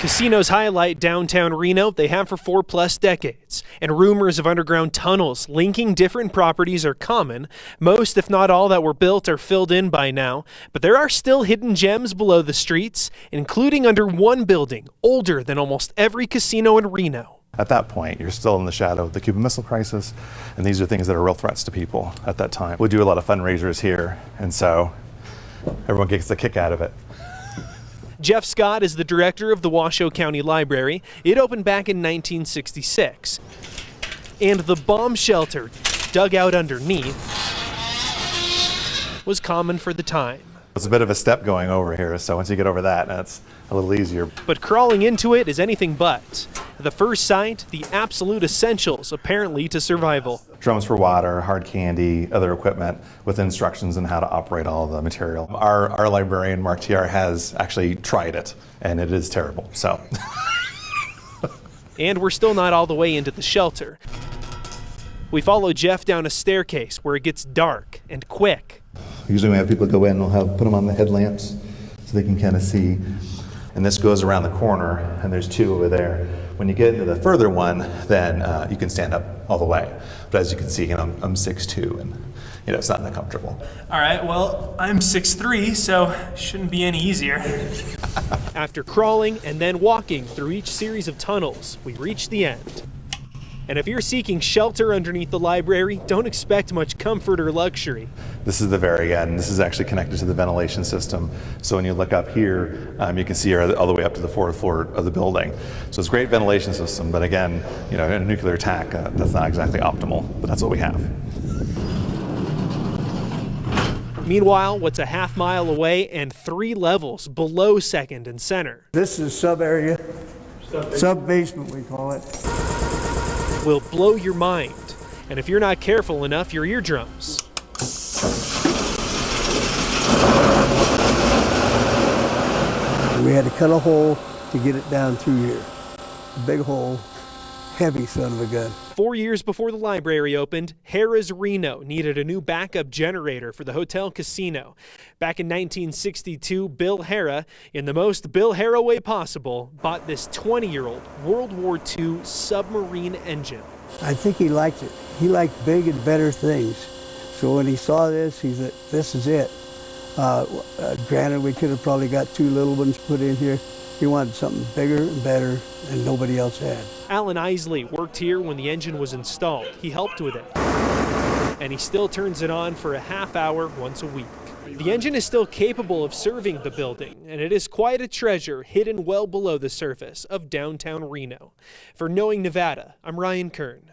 Casinos highlight downtown Reno. They have for 4+ decades. And rumors of underground tunnels linking different properties are common. Most, if not all, that were built are filled in by now. But there are still hidden gems below the streets, including under one building, older than almost every casino in Reno. At that point, you're still in the shadow of the Cuban Missile Crisis, and these are things that are real threats to people at that time. We do a lot of fundraisers here, and so everyone gets a kick out of it. Jeff Scott is the director of the Washoe County Library. It opened back in 1966. And the bomb shelter dug out underneath was common for the time. It's a bit of a step going over here, so once you get over that, that's a little easier. But crawling into it is anything but. At the first sight, the absolute essentials, apparently, to survival. Drums for water, hard candy, other equipment with instructions on how to operate all the material. Our librarian, Mark TR, has actually tried it, and it is terrible, so. And we're still not all the way into the shelter. We follow Jeff down a staircase where it gets dark and quick. Usually we have people go in, we'll put them on the headlamps so they can kind of see. And this goes around the corner, and there's two over there. When you get into the further one, then you can stand up all the way. But as you can see, I'm 6'2", and it's not that comfortable. All right, well, I'm 6'3", so shouldn't be any easier. After crawling and then walking through each series of tunnels, we reach the end. And if you're seeking shelter underneath the library, don't expect much comfort or luxury. This is the very end. This is actually connected to the ventilation system. So when you look up here, you can see all the way up to the 4th floor of the building. So it's a great ventilation system, but again, in a nuclear attack, that's not exactly optimal, but that's what we have. Meanwhile, what's a half mile away and 3 levels below Second and Center? This is sub area, sub basement we call it. Will blow your mind. And if you're not careful enough, your eardrums. We had to cut a hole to get it down through here. A big hole, heavy son of a gun. 4 years before the library opened, Harrah's Reno needed a new backup generator for the hotel casino. Back in 1962, Bill Harrah, in the most Bill Harrah way possible, bought this 20-year-old World War II Submarine Engine. I think he liked it. He liked big and better things. So when he saw this, he said, this is it. Granted, we could have probably got 2 little ones put in here. He wanted something bigger and better than nobody else had. Alan Isley worked here when the engine was installed. He helped with it. And he still turns it on for a half hour once a week. The engine is still capable of serving the building, and it is quite a treasure hidden well below the surface of downtown Reno. For Knowing Nevada, I'm Ryan Kern.